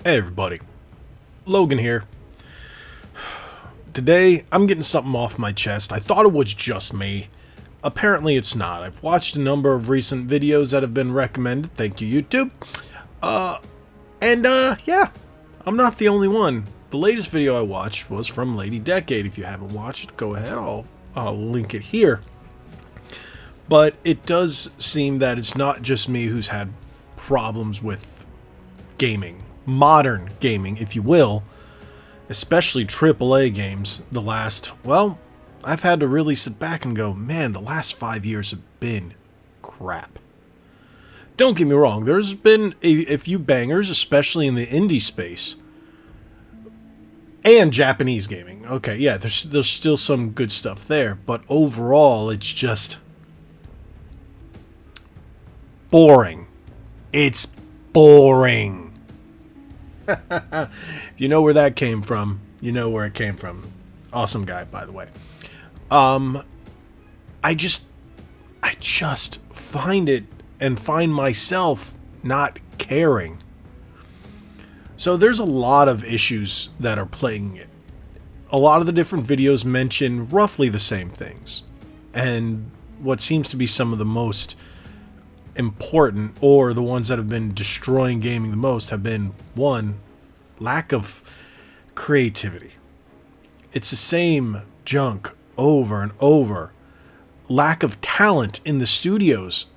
Hey everybody, Logan here. Today, I'm getting something off my chest. I thought it was just me. Apparently it's not. I've watched a number of recent videos that have been recommended. Thank you, YouTube. Yeah, I'm not the only one. The latest video I watched was from Lady Decade. If you haven't watched it, go ahead. I'll link it here. But it does seem that it's not just me who's had problems with gaming. Modern gaming, if you will, especially AAA games. I've had to really sit back and go, man, the last 5 years have been crap. Don't get me wrong, there's been a few bangers, especially in the indie space. And Japanese gaming. Okay, yeah, there's still some good stuff there, but overall, it's just boring. It's boring. If you know where that came from, you know where it came from. Awesome guy, by the way. I just find it and find myself not caring. So there's a lot of issues that are plaguing it. A lot of the different videos mention roughly the same things. And what seems to be some of the most important, or the ones that have been destroying gaming the most, have been, one, lack of creativity. It's the same junk over and over. Lack of talent in the studios.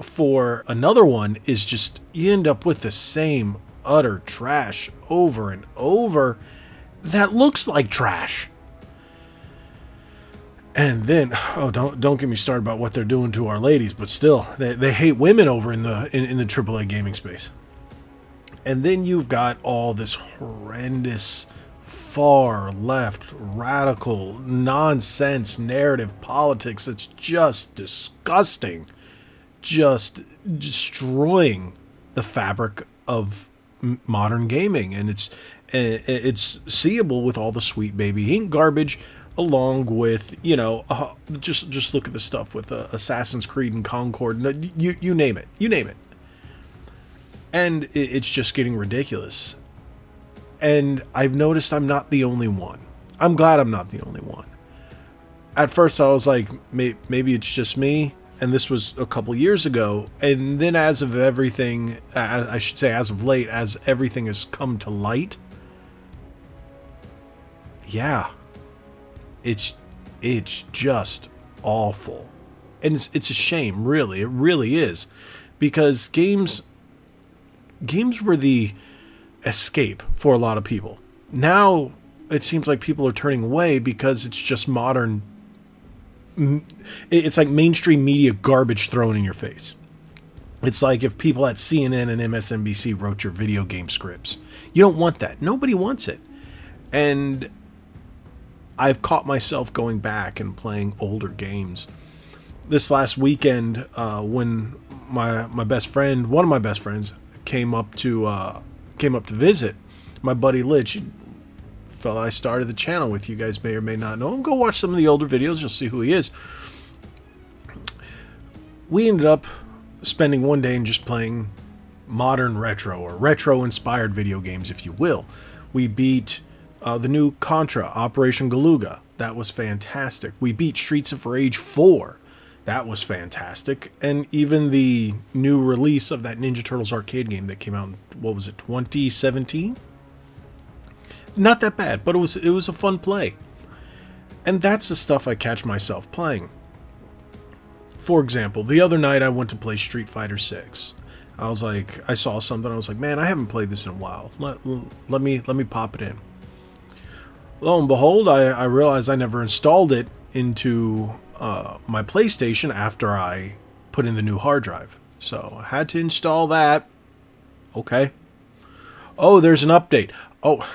For another one is just, you end up with the same utter trash over and over that looks like trash. And then, don't get me started about what they're doing to our ladies, but still, they hate women over in the AAA gaming space. And then you've got all this horrendous, far left, radical, nonsense narrative politics that's just disgusting, just destroying the fabric of modern gaming. And it's seeable with all the sweet baby ink garbage, along with, just look at the stuff with Assassin's Creed and Concord, you name it. And it's just getting ridiculous. And I've noticed I'm not the only one. I'm glad I'm not the only one. At first I was like, maybe it's just me, and this was a couple years ago. And then as of everything, I should say as of late, as everything has come to light, yeah, it's just awful. And it's a shame, really. It really is. Because games were the escape for a lot of people. Now it seems like people are turning away because it's just modern. It's like mainstream media garbage thrown in your face. It's like if people at CNN and MSNBC wrote your video game scripts. You don't want that. Nobody wants it. And I've caught myself going back and playing older games. This last weekend, when my best friend, one of my best friends, came up to visit, my buddy Lich, fella I started the channel with, you guys may or may not know him. Go watch some of the older videos, you'll see who he is. We ended up spending one day and just playing modern retro, or retro inspired video games, if you will. We beat the new Contra, Operation Galuga. That was fantastic. We beat Streets of Rage 4. That was fantastic. And even the new release of that Ninja Turtles arcade game that came out in, 2017? Not that bad, but it was a fun play. And that's the stuff I catch myself playing. For example, the other night I went to play Street Fighter 6. I saw something, I was like, man, I haven't played this in a while. Let me pop it in. Lo and behold, I realized I never installed it into my PlayStation after I put in the new hard drive. So I had to install that. Okay. Oh, there's an update. Oh,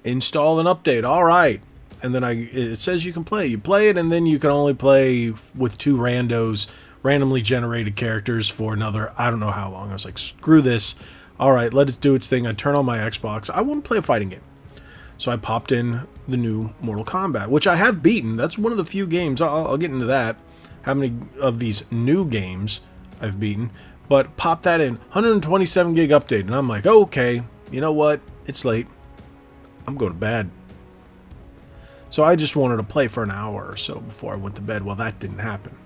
install an update. All right. And then it says you can play. You play it, and then you can only play with two randomly generated characters for another, I don't know how long. I was like, screw this. All right, let it do its thing. I turn on my Xbox. I want to play a fighting game. So I popped in the new Mortal Kombat, which I have beaten. That's one of the few games. I'll get into that. How many of these new games I've beaten. But pop that in. 127 gig update. And I'm like, okay, you know what? It's late. I'm going to bed. So I just wanted to play for an hour or so before I went to bed. Well, that didn't happen.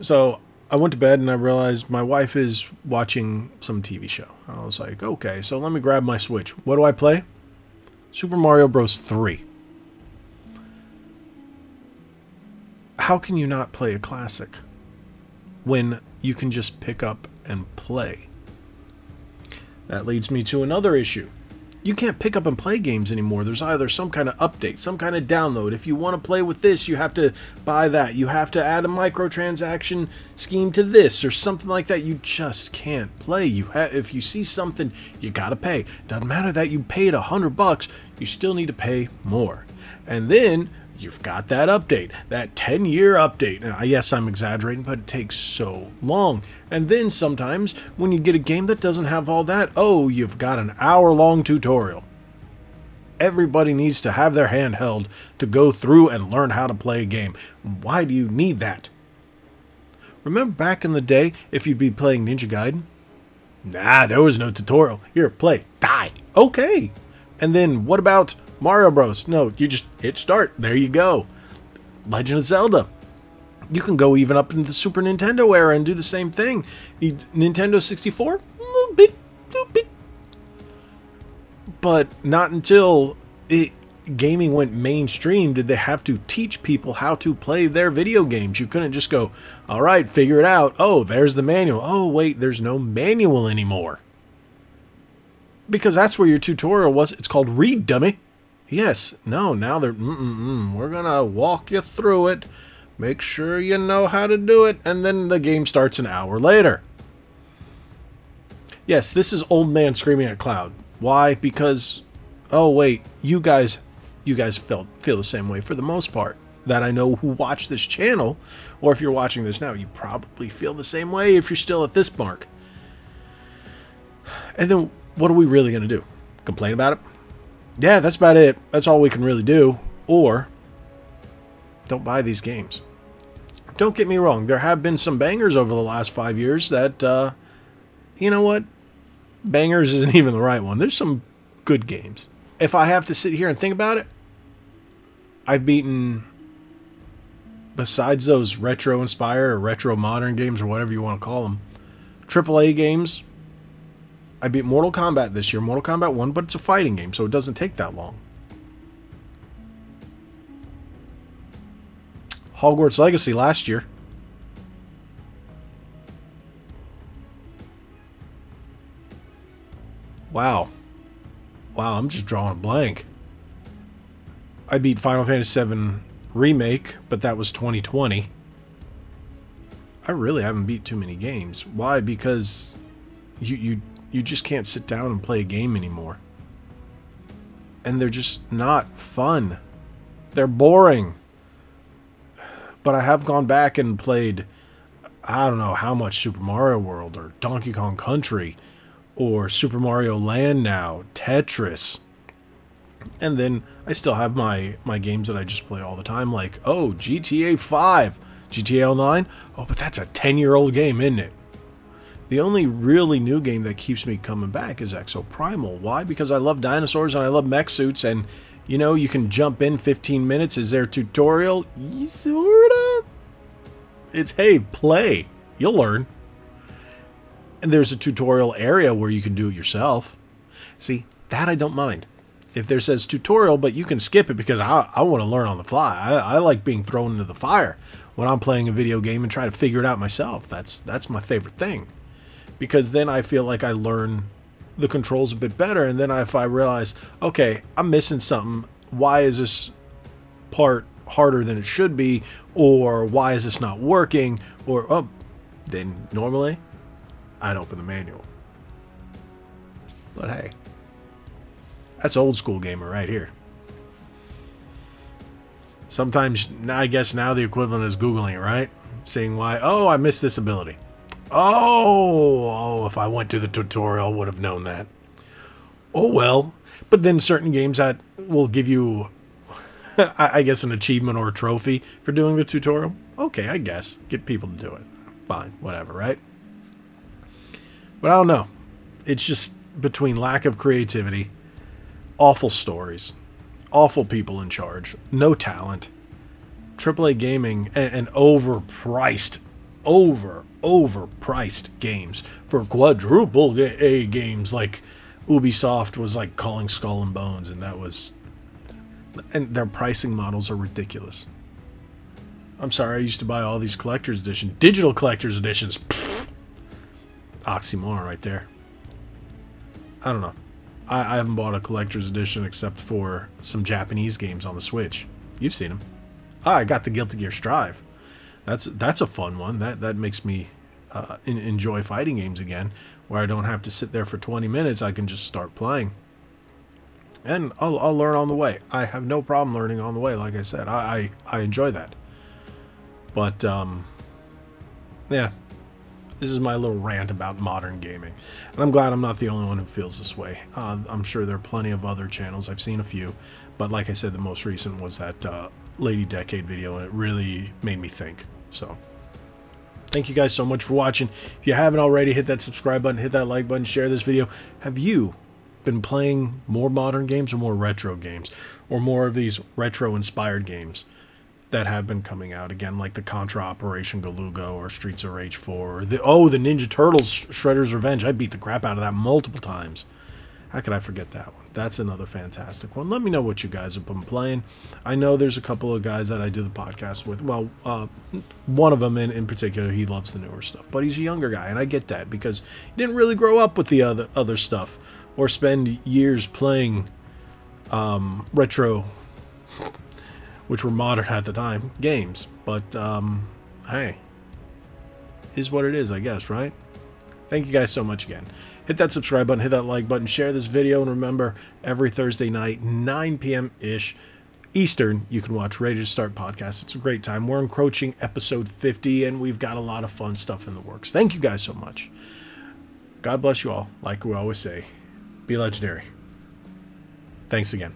So I went to bed and I realized my wife is watching some TV show. I was like, okay, so let me grab my Switch. What do I play? Super Mario Bros. 3. How can you not play a classic when you can just pick up and play? That leads me to another issue. You can't pick up and play games anymore. There's either some kind of update, some kind of download. If you want to play with this, you have to buy that. You have to add a microtransaction scheme to this or something like that. You just can't play. If you see something, you got to pay. Doesn't matter that you paid $100, you still need to pay more. And then you've got that update, that 10-year update. Now, yes, I'm exaggerating, but it takes so long. And then sometimes when you get a game that doesn't have all that, oh, you've got an hour-long tutorial. Everybody needs to have their hand held to go through and learn how to play a game. Why do you need that? Remember back in the day, if you'd be playing Ninja Gaiden? Nah, there was no tutorial. Here, play, die. Okay. And then what about Mario Bros? No, you just hit start. There you go. Legend of Zelda. You can go even up into the Super Nintendo era and do the same thing. Nintendo 64? A little bit. But not until gaming went mainstream did they have to teach people how to play their video games. You couldn't just go, all right, figure it out. Oh, there's the manual. Oh, wait, there's no manual anymore. Because that's where your tutorial was. It's called Read, dummy. Yes, no, now they're, we're going to walk you through it, make sure you know how to do it, and then the game starts an hour later. Yes, this is old man screaming at cloud. Why? Because, oh wait, you guys feel the same way for the most part. That I know who watch this channel, or if you're watching this now, you probably feel the same way if you're still at this mark. And then, what are we really going to do? Complain about it? Yeah, that's about it. That's all we can really do. Or, don't buy these games. Don't get me wrong. There have been some bangers over the last 5 years that, you know what? Bangers isn't even the right one. There's some good games. If I have to sit here and think about it, I've beaten, besides those retro-inspired or retro-modern games or whatever you want to call them, AAA games. I beat Mortal Kombat this year, Mortal Kombat 1, but it's a fighting game, so it doesn't take that long. Hogwarts Legacy last year. Wow, I'm just drawing a blank. I beat Final Fantasy VII Remake, but that was 2020. I really haven't beat too many games. Why? Because you just can't sit down and play a game anymore. And they're just not fun. They're boring. But I have gone back and played, I don't know how much Super Mario World or Donkey Kong Country or Super Mario Land now, Tetris. And then I still have my games that I just play all the time, like, oh, GTA 5, GTA Online. Oh, but that's a 10-year-old game, isn't it? The only really new game that keeps me coming back is Exoprimal. Why? Because I love dinosaurs and I love mech suits, and, you know, you can jump in 15 minutes. Is there a tutorial? Sorta. It's, hey, play. You'll learn. And there's a tutorial area where you can do it yourself. See, that I don't mind. If there says tutorial, but you can skip it because I want to learn on the fly. I like being thrown into the fire when I'm playing a video game and try to figure it out myself. That's my favorite thing. Because then I feel like I learn the controls a bit better. And then if I realize, okay, I'm missing something. Why is this part harder than it should be? Or why is this not working? Or, oh, then normally I'd open the manual. But hey, that's old school gamer right here. Sometimes, I guess now the equivalent is Googling it, right? Seeing why, oh, I missed this ability. Oh, if I went to the tutorial, I would have known that. Oh, well. But then certain games that will give you, I guess, an achievement or a trophy for doing the tutorial. Okay, I guess. Get people to do it. Fine, whatever, right? But I don't know. It's just, between lack of creativity, awful stories, awful people in charge, no talent, AAA gaming, and overpriced games for quadruple A games, like Ubisoft was like calling Skull and Bones, and their pricing models are ridiculous. I'm sorry, I used to buy all these collector's editions, digital collector's editions. Oxymoron right there. I don't know. I haven't bought a collector's edition except for some Japanese games on the Switch. You've seen them. I got the Guilty Gear Strive. That's a fun one. That makes me enjoy fighting games again, where I don't have to sit there for 20 minutes. I can just start playing. And I'll learn on the way. I have no problem learning on the way, like I said. I enjoy that. But, yeah. This is my little rant about modern gaming. And I'm glad I'm not the only one who feels this way. I'm sure there are plenty of other channels. I've seen a few. But like I said, the most recent was that Lady Decade video, and it really made me think. So, thank you guys so much for watching. If you haven't already, hit that subscribe button, hit that like button, share this video. Have you been playing more modern games or more retro games? Or more of these retro-inspired games that have been coming out again, like the Contra Operation Galuga or Streets of Rage 4, or the Ninja Turtles Shredder's Revenge. I beat the crap out of that multiple times. How could I forget that one? That's another fantastic one. Let me know what you guys have been playing. I know there's a couple of guys that I do the podcast with. Well, one of them in particular, he loves the newer stuff, but he's a younger guy, and I get that because he didn't really grow up with the other stuff or spend years playing retro, which were modern at the time, games. But, hey, is what it is, I guess, right? Thank you guys so much again. Hit that subscribe button, hit that like button, share this video, and remember, every Thursday night, 9 p.m.-ish Eastern, you can watch Ready to Start podcast. It's a great time. We're encroaching episode 50, and we've got a lot of fun stuff in the works. Thank you guys so much. God bless you all. Like we always say, be legendary. Thanks again.